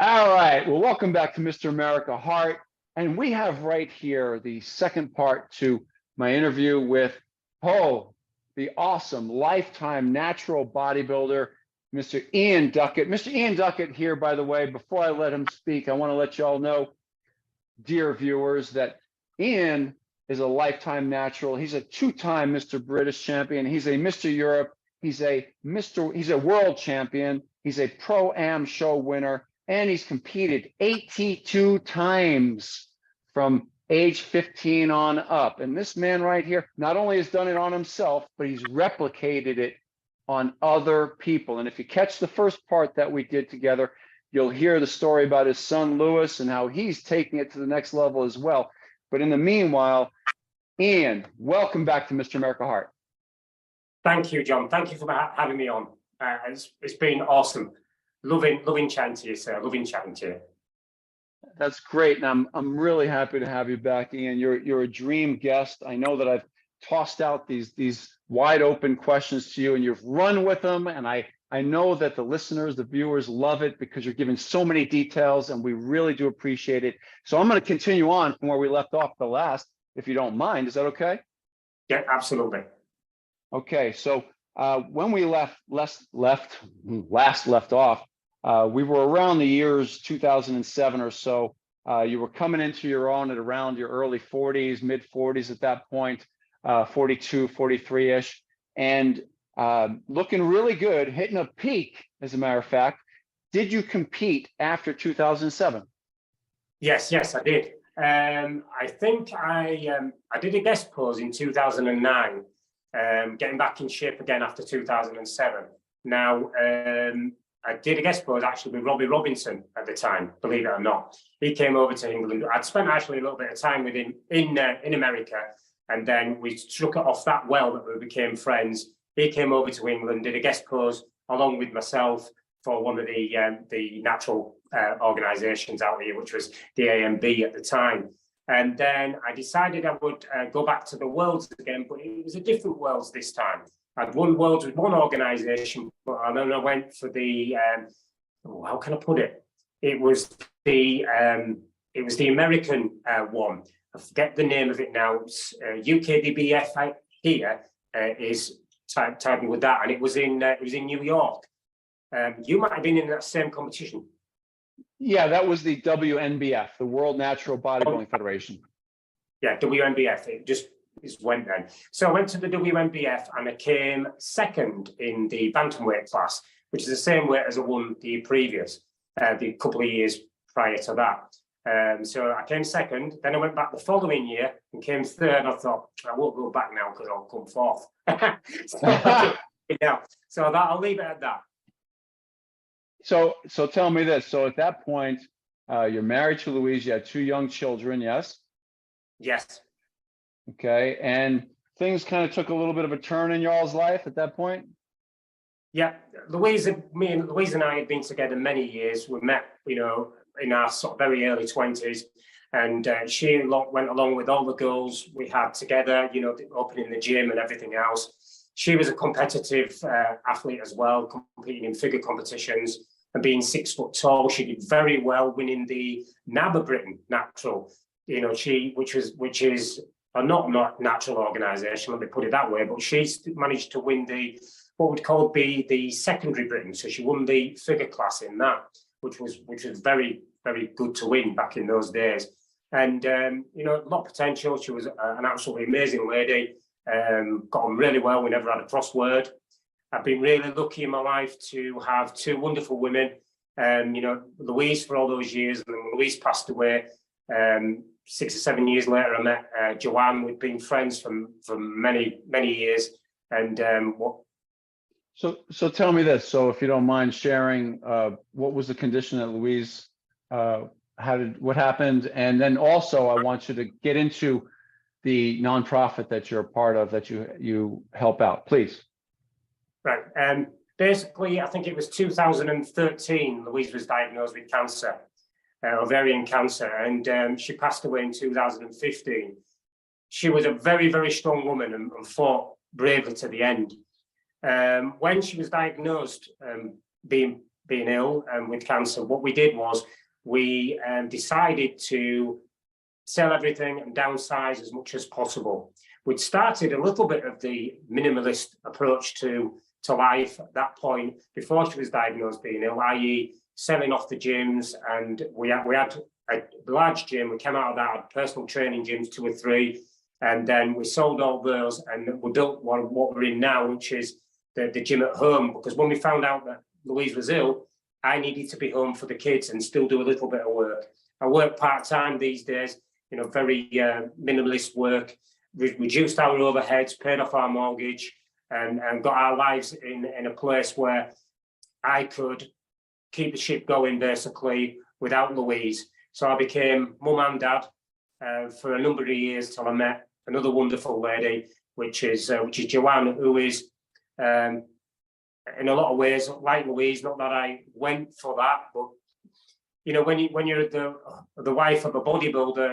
All right. Well, welcome back to Mr. America Heart. And we have right here the second part to my interview with the awesome lifetime natural bodybuilder, Mr. Ian Duckett. Mr. Ian Duckett here, by the way, before I let him speak, I want to let you all know, dear viewers, that Ian is a lifetime natural. He's a two-time Mr. British champion. He's a Mr. Europe. He's a world champion. He's a Pro-Am show winner. And he's competed 82 times from age 15 on up. And this man right here not only has done it on himself, but he's replicated it on other people. And if you catch the first part that we did together, you'll hear the story about his son, Lewis, and how he's taking it to the next level as well. But in the meanwhile, Ian, welcome back to Mr. America Heart. Thank you, John. Thank you for having me on. It's been awesome. Loving chatting to you, sir. Loving chatting to you. That's great. And I'm really happy to have you back, Ian. You're a dream guest. I know that I've tossed out these wide open questions to you and you've run with them. And I know that the listeners, the viewers love it because you're giving so many details and we really do appreciate it. So I'm going to continue on from where we left off the last, if you don't mind. Is that okay? Yeah, absolutely. Okay. So when we last left off, we were around the years 2007 or so. You were coming into your own at around your early 40s, mid 40s at that point, 42, 43-ish, and looking really good, hitting a peak, as a matter of fact. Did you compete after 2007? Yes, I did. I think I did a guest pose in 2009, getting back in shape again after 2007. Now, I did a guest pose actually with Robby Robinson at the time, believe it or not. He came over to England. I'd spent actually a little bit of time with him in America, and then we struck it off that well that we became friends. He came over to England, did a guest pose along with myself for one of the natural organisations out here, which was the AMB at the time. And then I decided I would go back to the Worlds again, but it was a different Worlds this time. I'd won Worlds with one organisation, but then I went for the how can I put it? It was the American one. I forget the name of it now. It's UKDBF here is typing with that, and it was in New York. You might have been in that same competition. Yeah, that was the WNBF, the World Natural Bodybuilding Federation. Yeah, WNBF. It just went then. So I went to the WNBF and I came second in the bantamweight class, which is the same weight as I won the previous, the couple of years prior to that. So I came second. Then I went back the following year and came third. I thought I won't go back now because I'll come fourth. So I'll leave it at that. So tell me this. So at that point, you're married to Louise. You had two young children. Yes. Yes. Okay, and things kind of took a little bit of a turn in y'all's life at that point? Yeah, Louise and I had been together many years. We met, in our sort of very early 20s, and she went along with all the girls we had together, opening the gym and everything else. She was a competitive athlete as well, competing in figure competitions, and being 6 foot tall, she did very well, winning the NABA Britain Natural, which is a not natural organisation, let me put it that way, but she managed to win what would call the secondary Britain. So she won the figure class in that, which was very, very good to win back in those days. And, a lot of potential. She was an absolutely amazing lady, got on really well. We never had a crossword. I've been really lucky in my life to have two wonderful women. Louise for all those years, and then Louise passed away. 6 or 7 years later, I met Joanne. We'd been friends for many, many years. And So tell me this. So if you don't mind sharing, what was the condition that Louise what happened? And then also I want you to get into the nonprofit that you're a part of, that you help out, please. Right. Basically, I think it was 2013, Louise was diagnosed with cancer. Ovarian cancer, and she passed away in 2015. She was a very, very strong woman and fought bravely to the end. When she was diagnosed, being being ill and with cancer, what we did was we decided to sell everything and downsize as much as possible. We'd started a little bit of the minimalist approach to life at that point before she was diagnosed being ill, i.e. selling off the gyms. And we had a large gym. We came out of that, personal training gyms, 2 or 3, and then we sold all those and we built what we're in now, which is the gym at home. Because when we found out that Louise was ill, I needed to be home for the kids and still do a little bit of work. I work part-time these days, very minimalist work. We reduced our overheads, paid off our mortgage, and got our lives in a place where I could keep the ship going, basically, without Louise. So I became mum and dad for a number of years till I met another wonderful lady, which is Joanne, who is, in a lot of ways, like Louise. Not that I went for that, but when you're the wife of a bodybuilder,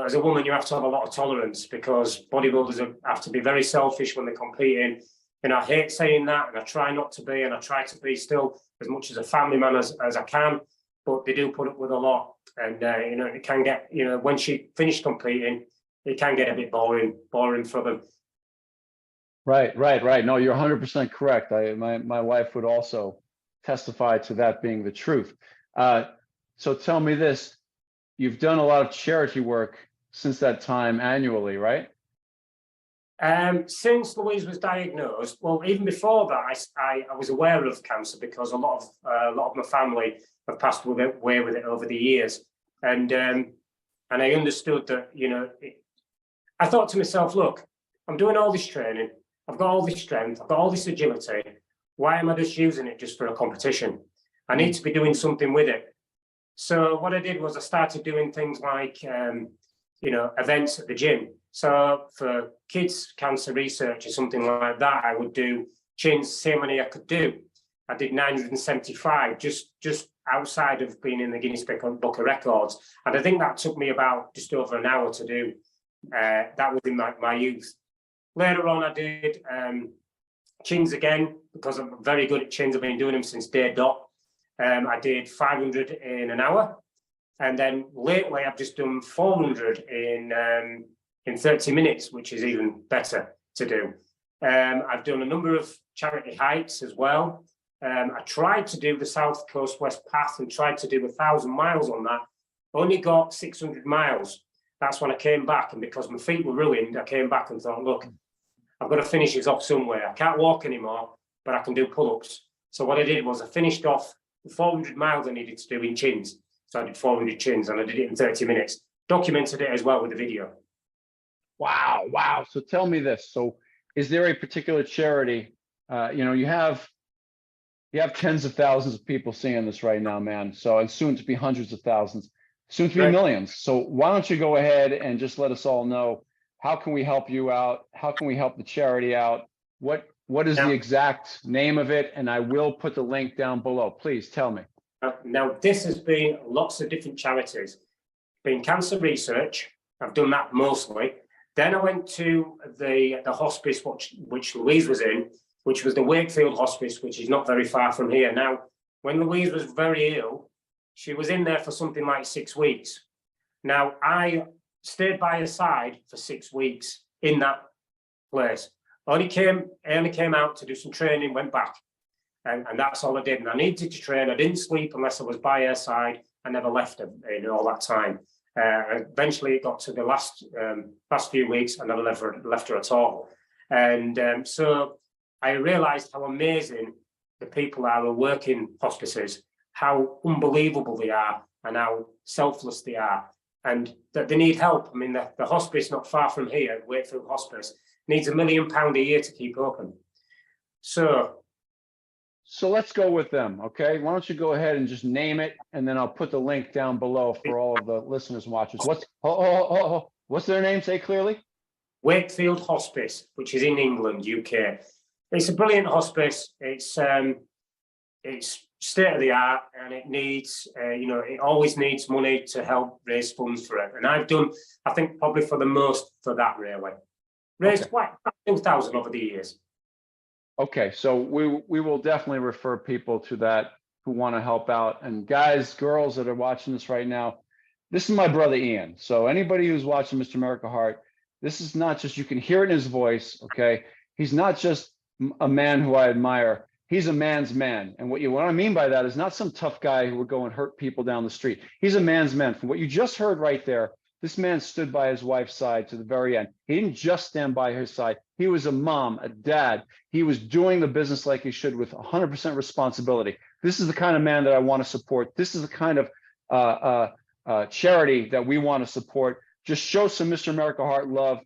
as a woman, you have to have a lot of tolerance, because bodybuilders have to be very selfish when they're competing. And I hate saying that, and I try not to be, and I try to be still as much as a family man as I can, but they do put up with a lot. And, it can get, when she finished competing, it can get a bit boring for them. Right. No, you're 100% correct. My wife would also testify to that being the truth. So tell me this, you've done a lot of charity work since that time annually, right? Since Louise was diagnosed, well, even before that, I was aware of cancer, because a lot of my family have passed away with it over the years, and I understood that. I thought to myself, look, I'm doing all this training, I've got all this strength, I've got all this agility. Why am I just using it just for a competition? I need to be doing something with it. So what I did was I started doing things like, events at the gym. So for kids' cancer research or something like that, I would do chins, see how many I could do. I did 975, just outside of being in the Guinness Book of Records. And I think that took me about just over an hour to do. That was in my youth. Later on, I did chins again, because I'm very good at chins. I've been doing them since day dot. I did 500 in an hour. And then lately, I've just done 400 in 30 minutes, which is even better to do. I've done a number of charity hikes as well. I tried to do the South Coast West Path and tried to do 1,000 miles on that. Only got 600 miles. That's when I came back, and because my feet were ruined, I came back and thought, look, I've got to finish this off somewhere. I can't walk anymore, but I can do pull-ups. So what I did was I finished off the 400 miles I needed to do in chins. So I did 400 chins, and I did it in 30 minutes. Documented it as well with a video. Wow. So tell me this. So is there a particular charity, you have tens of thousands of people seeing this right now, man. So, and soon to be hundreds of thousands, soon to be millions. So why don't you go ahead and just let us all know, how can we help you out? How can we help the charity out? What is the exact name of it? And I will put the link down below. Please tell me. Now, this has been lots of different charities. Been cancer research. I've done that mostly. Then I went to the hospice, which Louise was in, which was the Wakefield Hospice, which is not very far from here. Now, when Louise was very ill, she was in there for something like 6 weeks. Now, I stayed by her side for 6 weeks in that place. I only came out to do some training, went back. And that's all I did. And I needed to train. I didn't sleep unless I was by her side. I never left her in all that time. Eventually, it got to the last few weeks, and I never left her at all. And so I realised how amazing the people are who work in hospices, how unbelievable they are, and how selfless they are, and that they need help. I mean, the hospice not far from here, Wakefield Hospice, needs £1 million a year to keep open. So let's go with them, okay? Why don't you go ahead and just name it, and then I'll put the link down below for all of the listeners and watchers. What's their name? Say clearly. Wakefield Hospice, which is in England, UK. It's a brilliant hospice. It's state of the art, and it needs, it always needs money to help raise funds for it. And I've done, I think, probably for the most for that, really. Raised quite 2,000 over the years. Okay, so we will definitely refer people to that who want to help out. And guys, girls that are watching this right now, this is my brother Ian. So anybody who's watching Mr. America Heart, this is not just, you can hear it in his voice, okay? He's not just a man who I admire. He's a man's man. And what I mean by that is not some tough guy who would go and hurt people down the street. He's a man's man. From what you just heard right there, this man stood by his wife's side to the very end. He didn't just stand by her side. He was a mom, a dad. He was doing the business like he should with 100% responsibility. This is the kind of man that I want to support. This is the kind of charity that we want to support. Just show some Mr. America Heart love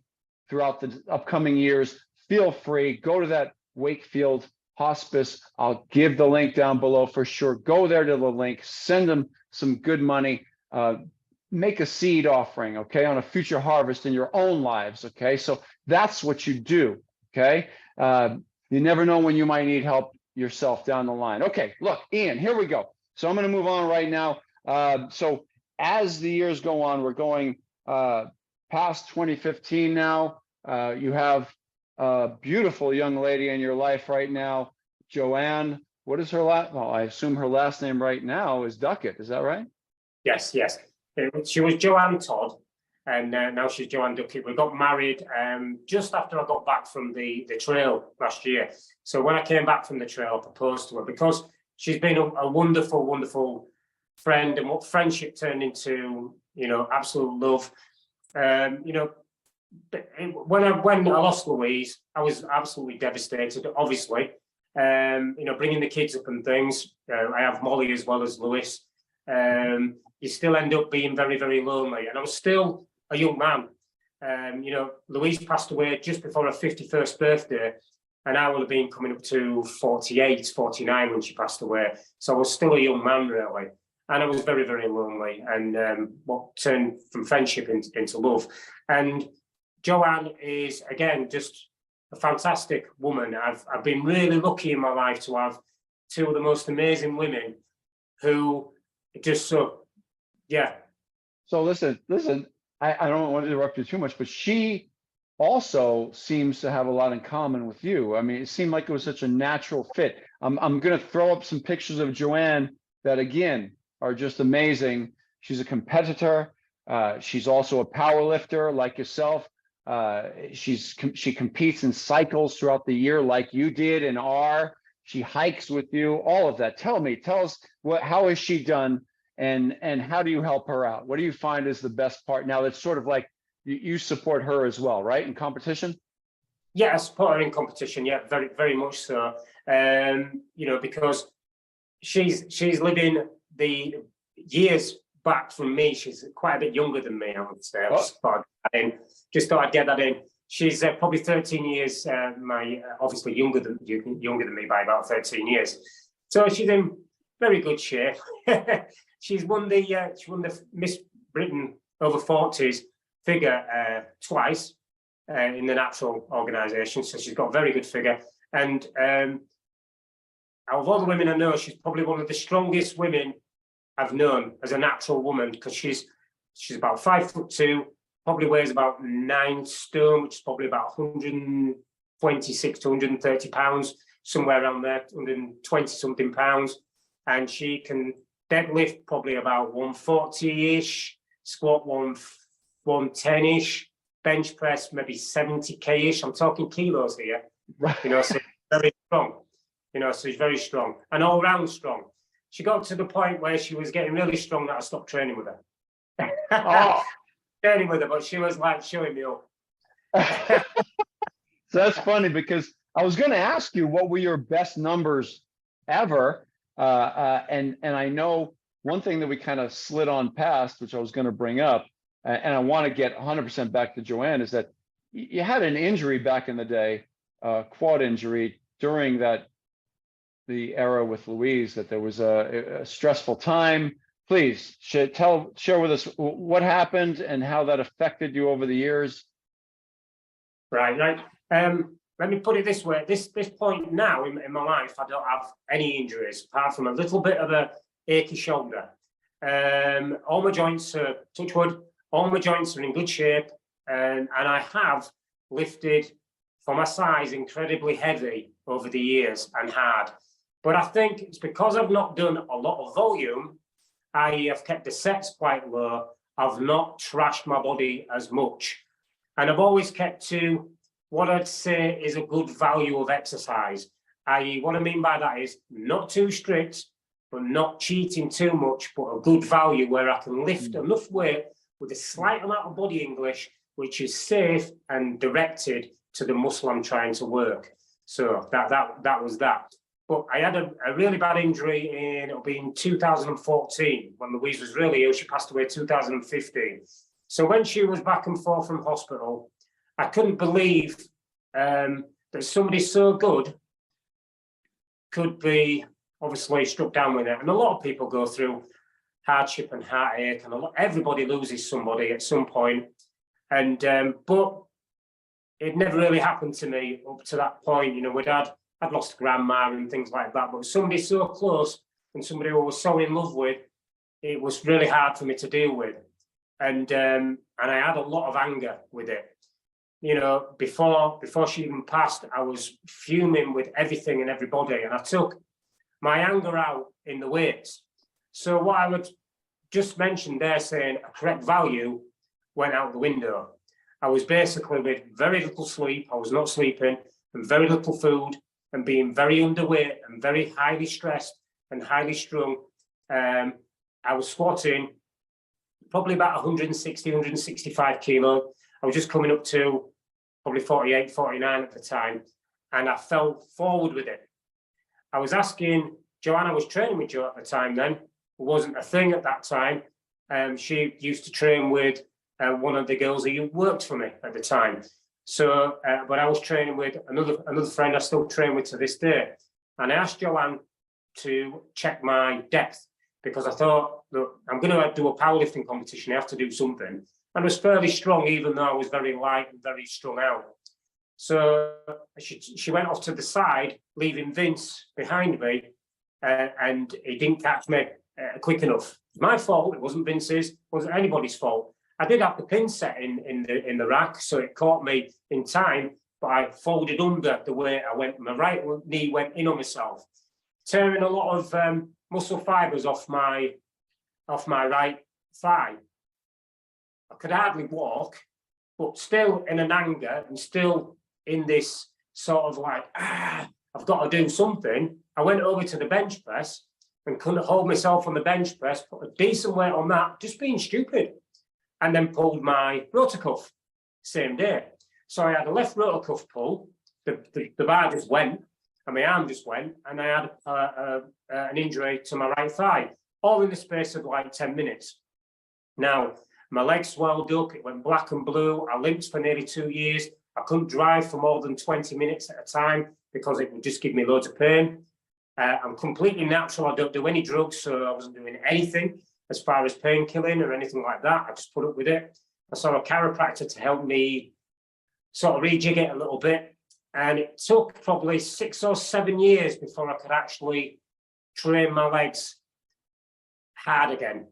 throughout the upcoming years. Feel free. Go to that Wakefield hospice. I'll give the link down below for sure. Go there to the link. Send them some good money. Make a seed offering, okay, on a future harvest in your own lives, okay? So that's what you do, okay? You never know when you might need help yourself down the line. Okay, look, Ian, here we go. So I'm going to move on right now. So as the years go on, we're going past 2015 now. You have a beautiful young lady in your life right now, Joanne. What is her last? Well, I assume her last name right now is Duckett. Is that right? Yes, yes. She was Joanne Todd, and now she's Joanne Duckett. We got married just after I got back from the trail last year. So when I came back from the trail, I proposed to her because she's been a wonderful, wonderful friend, and what friendship turned into, you know, absolute love. You know, when I lost Louise, I was absolutely devastated, obviously. You know, bringing the kids up and things. I have Molly as well as Lewis. You still end up being very, very lonely. And I was still a young man. You know, Louise passed away just before her 51st birthday, and I would have been coming up to 48, 49 when she passed away. So I was still a young man, really. And I was very, very lonely, and what turned from friendship into love. And Joanne is, again, just a fantastic woman. I've been really lucky in my life to have two of the most amazing women who just so, yeah. So listen, I don't want to interrupt you too much, but she also seems to have a lot in common with you. I mean, it seemed like it was such a natural fit. I'm going to throw up some pictures of Joanne that, again, are just amazing. She's a competitor. She's also a power lifter like yourself. She competes in cycles throughout the year like you did and are. She hikes with you, all of that. Tell us how has she done, and how do you help her out? What do you find is the best part? Now it's sort of like you support her as well, right? In competition? Yeah, I support her in competition. Yeah, very, very much so. You know, because she's living the years back from me. She's quite a bit younger than me, I would say. Just thought I'd get that in. She's probably 13 years, obviously younger than me by about 13 years. So she's in very good shape. She won the Miss Britain over 40s figure twice in the natural organisation. So she's got a very good figure. And of all the women I know, she's probably one of the strongest women I've known as a natural woman, because she's about 5'2", probably weighs about 9 stone, which is probably about 126 to 130 pounds, somewhere around there, 120 something pounds. And she can deadlift probably about 140-ish, squat 110-ish, bench press maybe 70k-ish. I'm talking kilos here. Right. You know, so very strong. You know, so she's very strong and all round strong. She got to the point where she was getting really strong that I stopped training with her. Oh. Training with her, but she was like showing me up. So that's funny, because I was going to ask you what were your best numbers ever, and I know one thing that we kind of slid on past, which I was going to bring up, and I want to get 100% back to Joanne, is that you had an injury back in the day, quad injury during the era with Louise, that there was a stressful time. Please share with us what happened and how that affected you over the years. Right. Let me put it this way. This point now in my life, I don't have any injuries apart from a little bit of a achy shoulder. All my joints are, touch wood, all my joints are in good shape, and I have lifted for my size, incredibly heavy over the years and hard. But I think it's because I've not done a lot of volume, I have kept the sets quite low. I've not trashed my body as much. And I've always kept to what I'd say is a good value of exercise. I.e., what I mean by that is not too strict, but not cheating too much, but a good value where I can lift enough weight with a slight amount of body English, which is safe and directed to the muscle I'm trying to work. So that was that. But I had a really bad injury it'll be in 2014 when Louise was really ill. She passed away in 2015. So when she was back and forth from hospital, I couldn't believe that somebody so good could be obviously struck down with it. And a lot of people go through hardship and heartache, and everybody loses somebody at some point. And but it never really happened to me up to that point. You know, I'd lost grandma and things like that, but somebody so close and somebody who I was so in love with, it was really hard for me to deal with. And I had a lot of anger with it. You know, before she even passed, I was fuming with everything and everybody, and I took my anger out in the weights. So what I would just mention there, saying a correct value went out the window. I was basically with very little sleep. I was not sleeping, and very little food, and being very underweight and very highly stressed and highly strung. I was squatting probably about 160, 165 kilos. I was just coming up to probably 48, 49 at the time, and I fell forward with it. I was asking Joanne, I was training with Jo at the time then. It wasn't a thing at that time. She used to train with one of the girls who worked for me at the time. So, but I was training with another friend I still train with to this day. And I asked Joanne to check my depth because I thought, look, I'm going to do a powerlifting competition. I have to do something. And I was fairly strong, even though I was very light and very strung out. So she went off to the side, leaving Vince behind me, and he didn't catch me quick enough. It's my fault. It wasn't Vince's. It wasn't anybody's fault. I did have the pin set in the rack, so it caught me in time, but I folded under the way I went. My right knee went in on myself, tearing a lot of muscle fibers off my right thigh. I could hardly walk, but still in an anger and still in this sort of like, I've got to do something. I went over to the bench press and couldn't hold myself on the bench press, put a decent weight on that, just being stupid. And then pulled my rotor cuff same day. So I had a left rotor cuff pull, the bar just went, and my arm just went, and I had an injury to my right thigh, all in the space of like 10 minutes. Now, my leg swelled up, it went black and blue, I limped for nearly 2 years, I couldn't drive for more than 20 minutes at a time because it would just give me loads of pain. I'm completely natural, I don't do any drugs, so I wasn't doing anything as far as painkilling or anything like that. I just put up with it. I saw a chiropractor to help me sort of rejig it a little bit. And it took probably 6 or 7 years before I could actually train my legs hard again.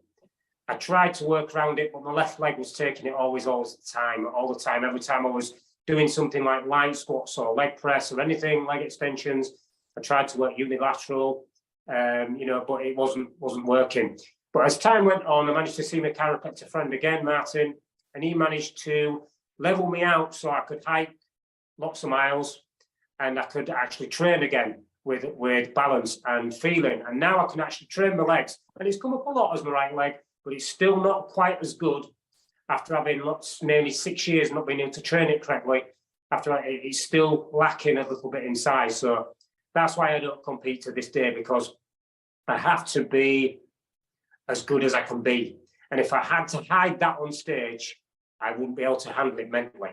I tried to work around it, but my left leg was taking it all the time. Every time I was doing something like light squats or leg press or anything, leg extensions, I tried to work unilateral, but it wasn't working. But as time went on, I managed to see my chiropractor friend again, Martin, and he managed to level me out so I could hike lots of miles and I could actually train again with balance and feeling. And now I can actually train my legs. And it's come up a lot as my right leg, but it's still not quite as good after having nearly 6 years not being able to train it correctly. It's still lacking a little bit in size. So that's why I don't compete to this day, because I have to be as good as I can be. And if I had to hide that on stage, I wouldn't be able to handle it mentally.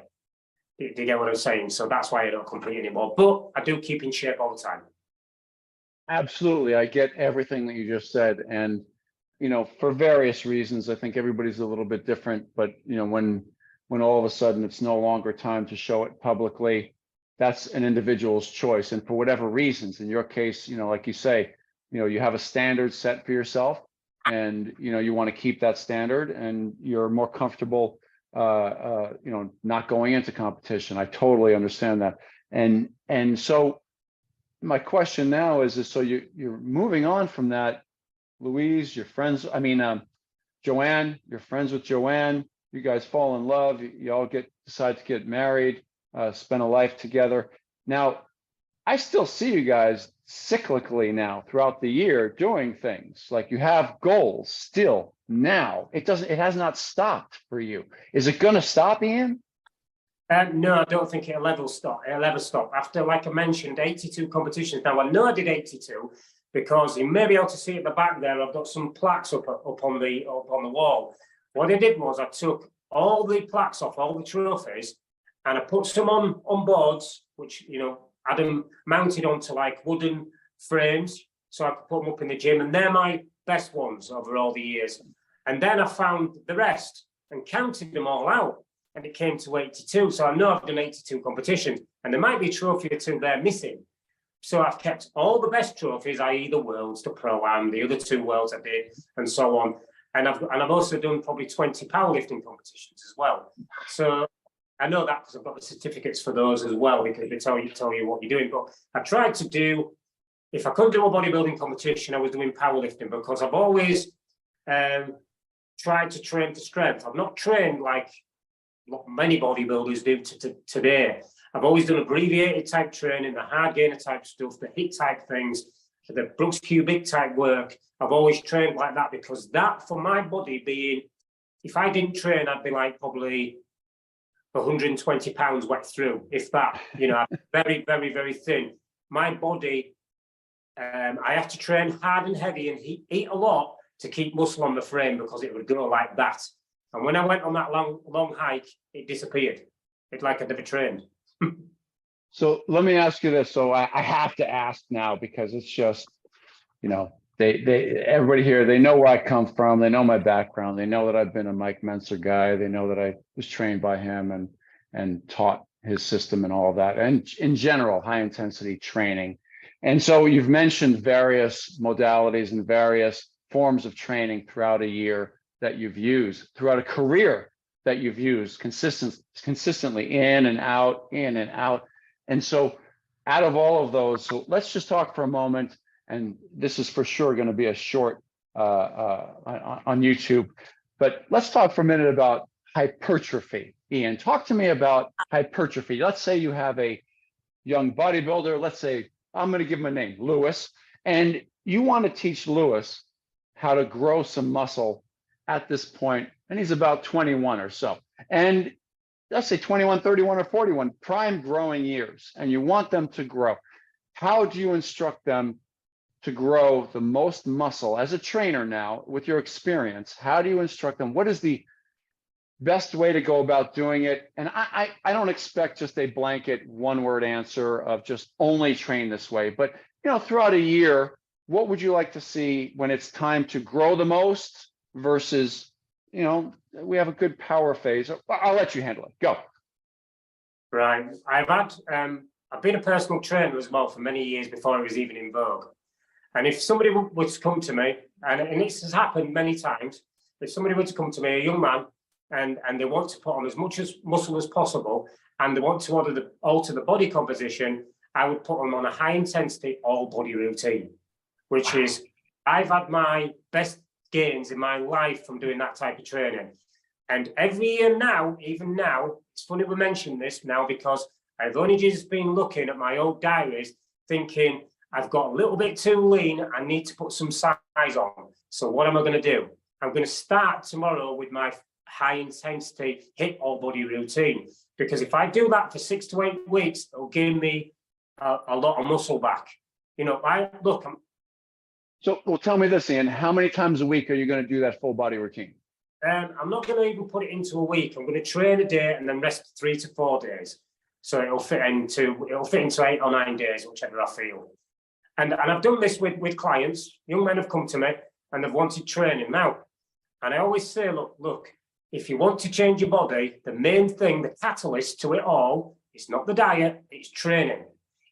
Do you get what I'm saying? So that's why I don't compete anymore. But I do keep in shape all the time. Absolutely. I get everything that you just said. And, for various reasons, I think everybody's a little bit different. But, when all of a sudden it's no longer time to show it publicly, that's an individual's choice. And for whatever reasons, in your case, like you say, you have a standard set for yourself. And you want to keep that standard, and you're more comfortable not going into competition. I totally understand that. And so my question now is so you're moving on from that, Louise, your friends, Joanne, you're friends with Joanne, you guys fall in love, you all decide to get married, spend a life together. Now, I still see you guys cyclically now throughout the year doing things, like you have goals still now. It has not stopped for you. Is it going to stop, Ian? No, I don't think it'll ever stop. After, like I mentioned, 82 competitions. Now, I know I did 82 because you may be able to see at the back there, I've got some plaques up on the wall. What I did was I took all the plaques off, all the trophies, and I put some on boards, which, had them mounted onto like wooden frames, so I could put them up in the gym, and they're my best ones over all the years. And then I found the rest and counted them all out, and it came to 82. So I know I've done 82 competitions, and there might be a trophy or two there missing. So I've kept all the best trophies, i.e. the Worlds, the Pro-Am, the other 2 Worlds I did, and so on. And I've also done probably 20 powerlifting competitions as well. So I know that because I've got the certificates for those as well, because they tell you what you're doing. But I tried to do, if I could do a bodybuilding competition, I was doing powerlifting, because I've always tried to train to strength. I've not trained like many bodybuilders do today. I've always done abbreviated type training, the hard gainer type stuff, the HIIT type things, the Brooks cubic type work. I've always trained like that, because that, for my body being, if I didn't train, I'd be like probably 120 pounds wet through, if that, very, very, very thin. My body, I have to train hard and heavy and eat a lot to keep muscle on the frame, because it would go like that. And when I went on that long hike, it disappeared. It's like I never trained. So let me ask you this. So I have to ask now, because it's just, everybody here, they know where I come from. They know my background. They know that I've been a Mike Mentzer guy. They know that I was trained by him and taught his system and all of that. And in general, high intensity training. And so you've mentioned various modalities and various forms of training throughout a year that you've used, throughout a career that you've used consistently in and out. And so out of all of those, so let's just talk for a moment, and this is for sure going to be a short on YouTube, but let's talk for a minute about hypertrophy. Ian, talk to me about hypertrophy. Let's say you have a young bodybuilder, let's say, I'm going to give him a name, Lewis, and you want to teach Lewis how to grow some muscle at this point, and he's about 21 or so. And let's say 21, 31, or 41, prime growing years, and you want them to grow. How do you instruct them to grow the most muscle as a trainer now with your experience? How do you instruct them? What is the best way to go about doing it? And I don't expect just a blanket one-word answer of just only train this way, but throughout a year, what would you like to see when it's time to grow the most versus, we have a good power phase? I'll let you handle it. Go. Right. I've been a personal trainer as well for many years before it was even in vogue. And if somebody were to come to me, and this has happened many times, if somebody were to come to me, a young man, and they want to put on as much muscle as possible, and they want to alter the body composition, I would put them on a high intensity all body routine, which is, I've had my best gains in my life from doing that type of training. And every year now, even now, it's funny we mention this now, because I've only just been looking at my old diaries thinking, I've got a little bit too lean, I need to put some size on. So what am I going to do? I'm going to start tomorrow with my high intensity HIIT all body routine, because if I do that for 6 to 8 weeks, it'll give me a lot of muscle back. So, well, tell me this, Ian, how many times a week are you going to do that full body routine? I'm not going to even put it into a week. I'm going to train a day and then rest 3 to 4 days. So it'll fit into 8 or 9 days, whichever I feel. And I've done this with clients. Young men have come to me and they've wanted training now. And I always say, look, if you want to change your body, the main thing, the catalyst to it all, is not the diet, it's training.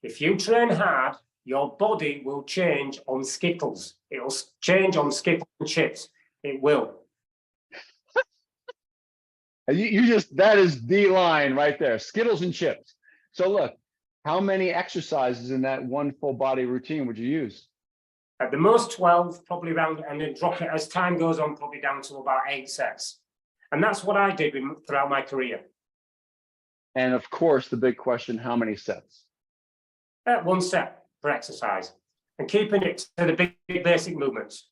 If you train hard, your body will change on Skittles. It'll change on Skittles and chips. It will. You just, that is the line right there, Skittles and chips. So look, how many exercises in that one full body routine would you use? At the most 12, probably around, and then drop it as time goes on, probably down to about 8 sets. And that's what I did throughout my career. And of course, the big question, how many sets? 1 set per exercise, and keeping it to the big basic movements.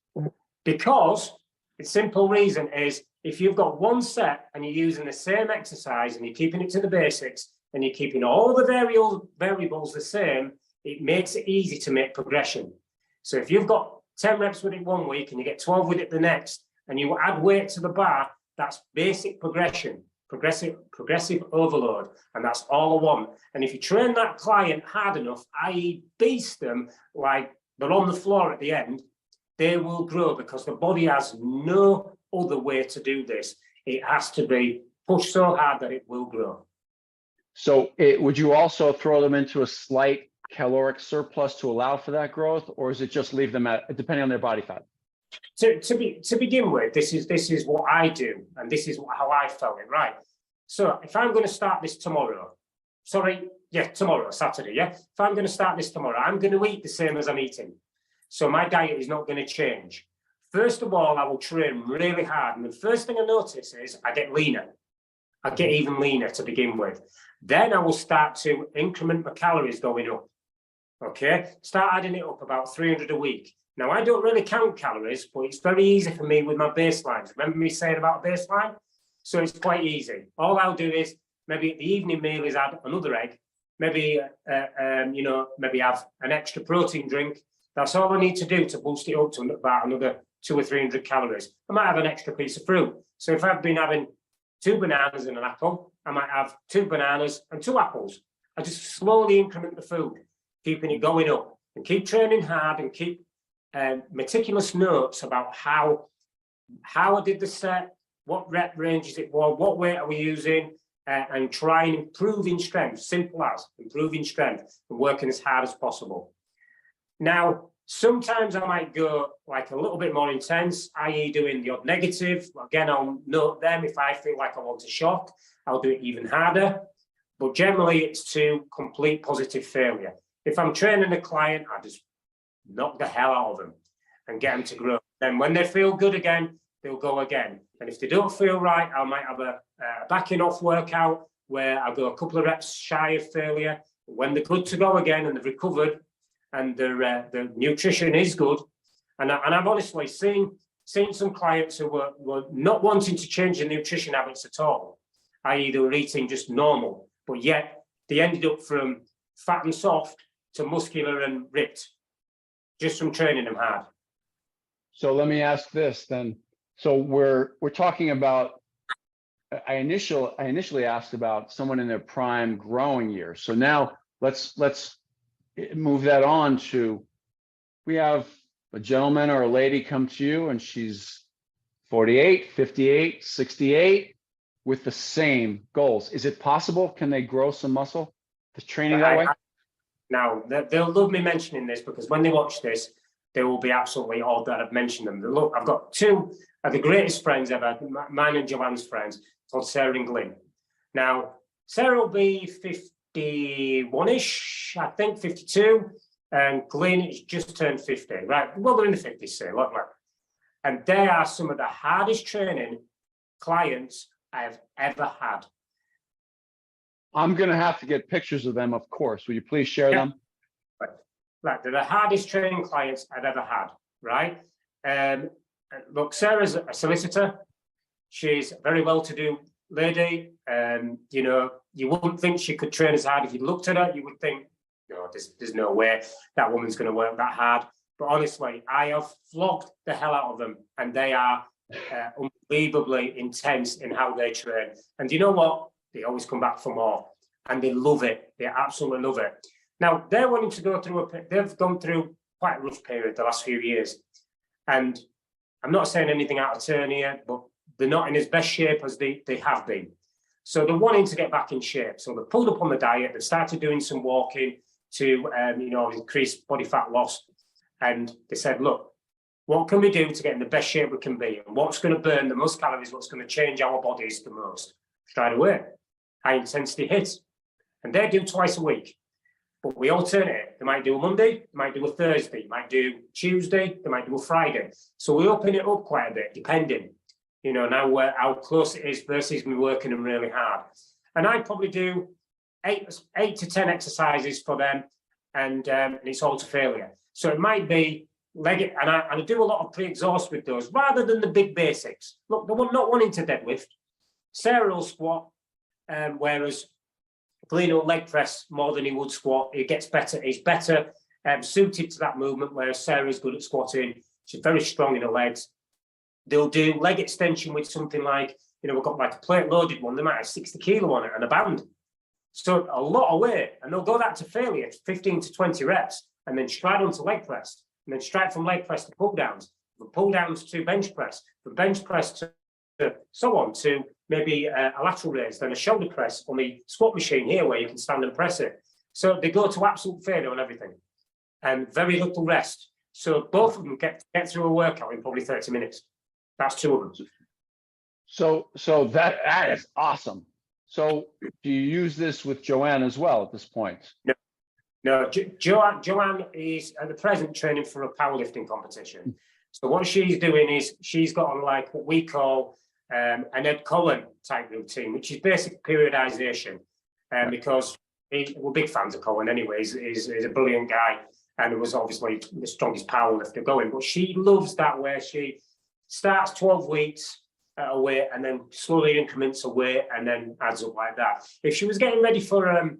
Because the simple reason is, if you've got 1 set and you're using the same exercise and you're keeping it to the basics and you're keeping all the variables the same, it makes it easy to make progression. So if you've got 10 reps with it 1 week and you get 12 with it the next, and you add weight to the bar, that's basic progression, progressive overload, and that's all I want. And if you train that client hard enough, i.e. beast them like they're on the floor at the end, they will grow, because the body has no other way to do this. It has to be pushed so hard that it will grow. So would you also throw them into a slight caloric surplus to allow for that growth, or is it just leave them at, depending on their body fat? To begin with, this is what I do, and this is how I felt it, right? So if I'm going to start this tomorrow, tomorrow, Saturday, yeah? If I'm going to start this tomorrow, I'm going to eat the same as I'm eating. So my diet is not going to change. First of all, I will train really hard, and the first thing I notice is I get leaner. I get even leaner to begin with. Then I will start to increment my calories going up. Okay, start adding it up about 300 a week. Now, I don't really count calories, but it's very easy for me with my baselines. Remember me saying about baseline? So it's quite easy. All I'll do is maybe at the evening meal is add another egg, maybe maybe have an extra protein drink. That's all I need to do to boost it up to about another 200 or 300 calories. I might have an extra piece of fruit. So if I've been having 2 bananas and an apple, I might have 2 bananas and 2 apples. I just slowly increment the food, keeping it going up, and keep training hard, and keep meticulous notes about how I did the set, what rep ranges it was, what weight are we using, and try and improving strength, simple as improving strength and working as hard as possible. Now, sometimes I might go like a little bit more intense, i.e. doing the odd negative. Again, I'll note them. If I feel like I want to shock, I'll do it even harder. But generally, it's to complete positive failure. If I'm training a client, I just knock the hell out of them and get them to grow. Then when they feel good again, they'll go again. And if they don't feel right, I might have a backing off workout where I go a couple of reps shy of failure. When they're good to go again and they've recovered and their nutrition is good, and I've honestly seen some clients who were not wanting to change their nutrition habits at all, i.e. they were eating just normal, but yet they ended up from fat and soft to muscular and ripped, just from training them hard. So let me ask this then. So we're talking about, I initially asked about someone in their prime growing years. So now let's move that on to, we have a gentleman or a lady come to you and she's 48, 58, 68 with the same goals. Is it possible? Can they grow some muscle? The training that way? Now, they'll love me mentioning this, because when they watch this, they will be absolutely awed that I've mentioned them. Look, I've got 2 of the greatest friends ever, mine and Joanne's friends, called Sarah and Glyn. Now, Sarah will be 51-ish, I think, 52, and Glyn has just turned 50, right? Well, they're in the 50s, say, like that. And they are some of the hardest training clients I have ever had. I'm going to have to get pictures of them, of course. Will you please share them? Right, they're the hardest training clients I've ever had, right? Look, Sarah's a solicitor. She's a very well-to-do lady. You wouldn't think she could train as hard. If you looked at her, you would think, no, there's no way that woman's going to work that hard. But honestly, I have flogged the hell out of them, and they are unbelievably intense in how they train. And you know what? They always come back for more, and they love it. They absolutely love it. Now, they're wanting to go through they've gone through quite a rough period the last few years. And I'm not saying anything out of turn here, but they're not in as best shape as they have been. So they're wanting to get back in shape. So they've pulled up on the diet. They've started doing some walking to, increase body fat loss. And they said, look, what can we do to get in the best shape we can be? And what's going to burn the most calories? What's going to change our bodies the most? straight away. High intensity HIIT. And they do twice a week. But we alternate it. They might do a Monday, they might do a Thursday, they might do Tuesday, they might do a Friday. So we open it up quite a bit, depending, you know, now how close it is versus me working them really hard. And I probably do eight to 10 exercises for them, and it's all to failure. So it might be leg, and I do a lot of pre-exhaust with those, rather than the big basics. Look, they're not wanting to deadlift. Sarah will squat, whereas Glenn will leg press more than he would squat. He gets better. He's better suited to that movement, whereas Sarah's good at squatting. She's very strong in her legs. They'll do leg extension with something like, you know, we've got like a plate loaded one. They might have 60 kilo on it and a band. So a lot of weight, and they'll go that to failure, 15 to 20 reps, and then straight onto leg press, and then straight from leg press to pull downs, from pull downs to bench press, from bench press to so on to maybe a lateral raise, then a shoulder press on the squat machine here where you can stand and press it. So they go to absolute failure on everything, and very little rest. So both of them get through a workout in probably 30 minutes. That's two of them. So that is awesome. So do you use this with Joanne as well at this point? No, Joanne is at the present training for a powerlifting competition. So what she's doing is she's got on like what we call an Ed Cullen type routine, which is basic periodization. Because we're big fans of Cullen anyways. He's a brilliant guy, and it was obviously the strongest powerlifter going. But she loves that, where she starts 12 weeks at a weight and then slowly increments a weight and then adds up like that. If she was getting ready for a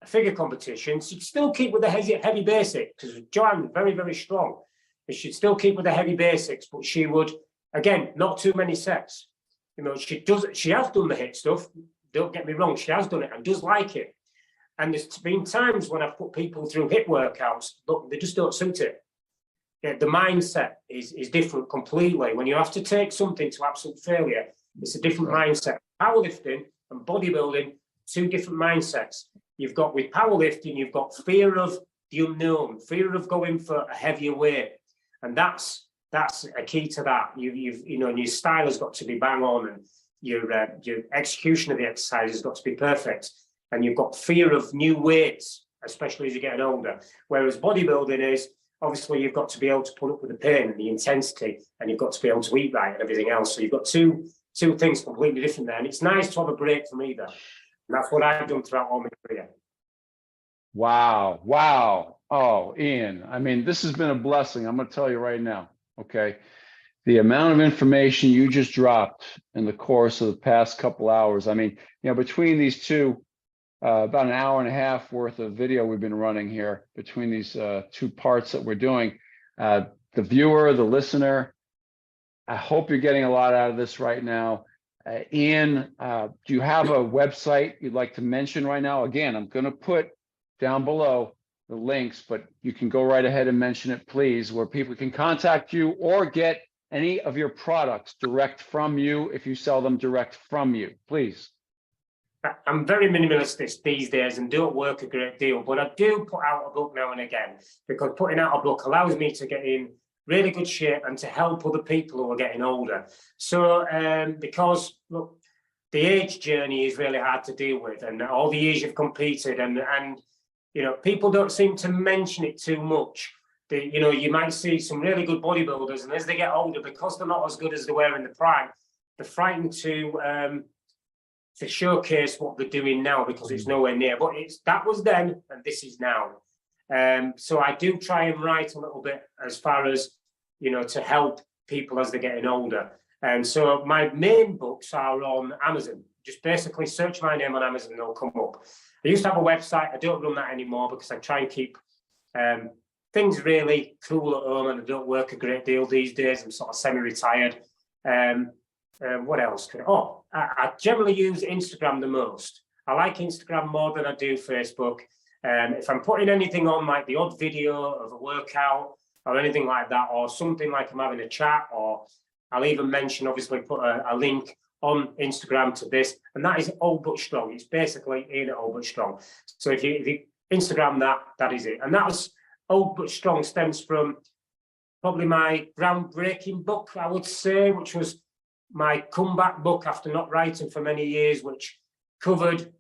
figure competition, she'd still keep with the heavy basic, because Joanne very, very strong. She'd still keep with the heavy basics, but she would, again, not too many sets. You know, she has done the HIIT stuff. Don't get me wrong, she has done it and does like it. And there's been times when I've put people through HIIT workouts, look, they just don't suit it. Yeah, the mindset is different completely. When you have to take something to absolute failure, it's a different mindset. Powerlifting and bodybuilding, two different mindsets. You've got, with powerlifting, you've got fear of the unknown, fear of going for a heavier weight, and that's a key to that. You know, and your style has got to be bang on, and your execution of the exercise has got to be perfect. And you've got fear of new weights, especially as you're getting older. Whereas bodybuilding is, obviously, you've got to be able to put up with the pain and the intensity, and you've got to be able to eat right and everything else. So you've got two things completely different there. And it's nice to have a break from either. And that's what I've done throughout all my career. Wow. Wow. Oh, Ian, I mean, this has been a blessing. I'm going to tell you right now. Okay. The amount of information you just dropped in the course of the past couple hours. I mean, you know, between these two, about an hour and a half worth of video we've been running here, between these two parts that we're doing, the viewer, the listener, I hope you're getting a lot out of this right now. Ian, do you have a website you'd like to mention right now? Again, I'm going to put down below the links, but you can go right ahead and mention it, please, where people can contact you or get any of your products direct from you if you sell them direct from you, please. I'm very minimalistic these days and don't work a great deal, but I do put out a book now and again, because putting out a book allows me to get in really good shape and to help other people who are getting older. So because look, the age journey is really hard to deal with, and all the years you've competed, and you know, people don't seem to mention it too much. You know, you might see some really good bodybuilders, and as they get older, because they're not as good as they were in the prime, they're frightened to showcase what they're doing now, because it's nowhere near. But that was then, and this is now. So I do try and write a little bit as far as, you know, to help people as they're getting older. And so my main books are on Amazon. Just basically search my name on Amazon and they'll come up. I used to have a website. I don't run that anymore because I try and keep things really cool at home, and I don't work a great deal these days. I'm sort of semi-retired. What else? I generally use Instagram the most. I like Instagram more than I do Facebook. If I'm putting anything on, like the odd video of a workout or anything like that, or something like I'm having a chat, or I'll even mention, obviously, put a link on Instagram to this, and that is Old But Strong. It's basically Ian at Old But Strong. So if you Instagram that is it. And that was Old But Strong stems from probably my groundbreaking book, I would say, which was my comeback book after not writing for many years, which covered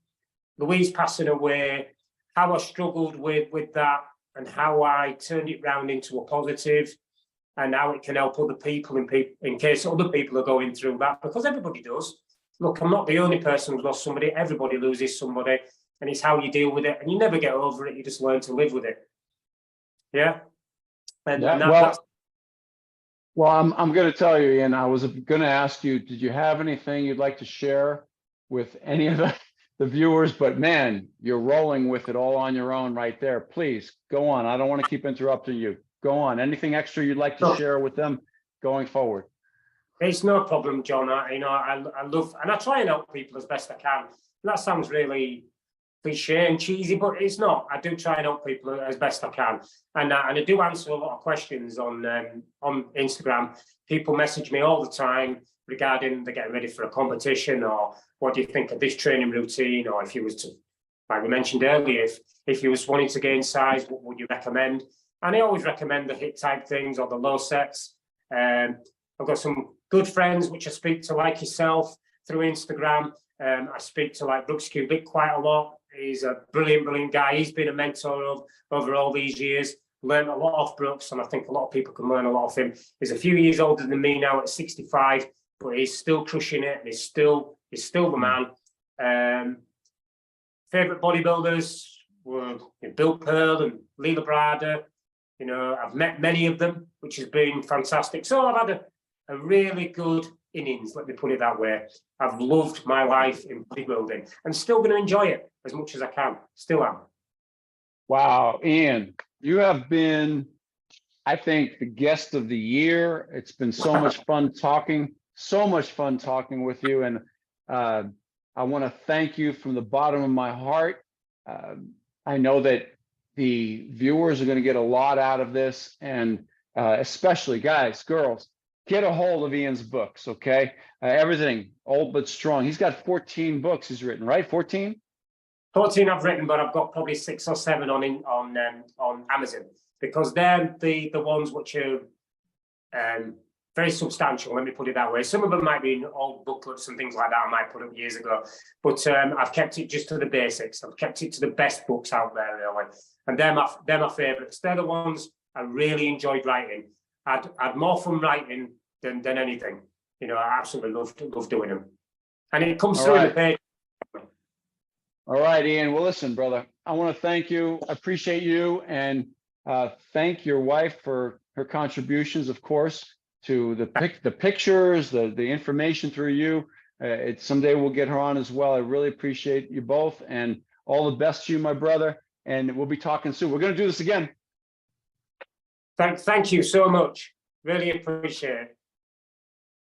Louise passing away, how I struggled with that, and how I turned it round into a positive, and how it can help other people in case other people are going through that, because everybody does. Look, I'm not the only person who's lost somebody. Everybody loses somebody, and it's how you deal with it, and you never get over it. You just learn to live with it. Yeah. And that's. Well, I'm going to tell you, Ian, I was going to ask you, did you have anything you'd like to share with any of the viewers? But man, you're rolling with it all on your own right there. Please go on. I don't want to keep interrupting you. Go on. Anything extra you'd like to share with them going forward? It's no problem, John. I love, and I try and help people as best I can. That sounds really cliche and cheesy, but it's not. I do try and help people as best I can, and I do answer a lot of questions on Instagram. People message me all the time regarding they're getting ready for a competition, or what do you think of this training routine, or if you was to, like we mentioned earlier, if you was wanting to gain size, what would you recommend? And I always recommend the HIIT type things or the low sets. I've got some good friends which I speak to, like yourself, through Instagram. I speak to like Brooks Cubic quite a lot. He's a brilliant guy. He's been a mentor over all these years. Learned a lot off Brooks, and I think a lot of people can learn a lot off him. He's a few years older than me now at 65, but he's still crushing it, and he's still the man. Favorite bodybuilders were Bill Pearl and Lee Labrada. You know, I've met many of them, which has been fantastic. So I've had a really good innings, let me put it that way. I've loved my life in bodybuilding and still going to enjoy it as much as I can. Still am. Wow, Ian, you have been, I think, the guest of the year. It's been so much fun talking with you. And I want to thank you from the bottom of my heart. I know that the viewers are going to get a lot out of this, and especially guys, girls, get a hold of Ian's books, okay? Everything, Old But Strong. He's got 14 books he's written, right? 14? 14 I've written, but I've got probably 6 or 7 on Amazon, because they're the ones which are very substantial, let me put it that way. Some of them might be in old booklets and things like that I might put up years ago, but I've kept it just to the basics. I've kept it to the best books out there, really. And they're my favourites. They're the ones I really enjoyed writing. I'd more fun writing than anything. You know, I absolutely love doing them. And it comes through the page. All right, Ian. Well, listen, brother, I want to thank you. I appreciate you, and thank your wife for her contributions, of course, to the pictures, the information through you. Someday we'll get her on as well. I really appreciate you both, and all the best to you, my brother. And we'll be talking soon. We're going to do this again. Thank you so much. Really appreciate it.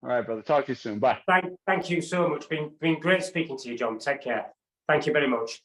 All right, brother. Talk to you soon. Bye. Thank you so much. Been great speaking to you, John. Take care. Thank you very much.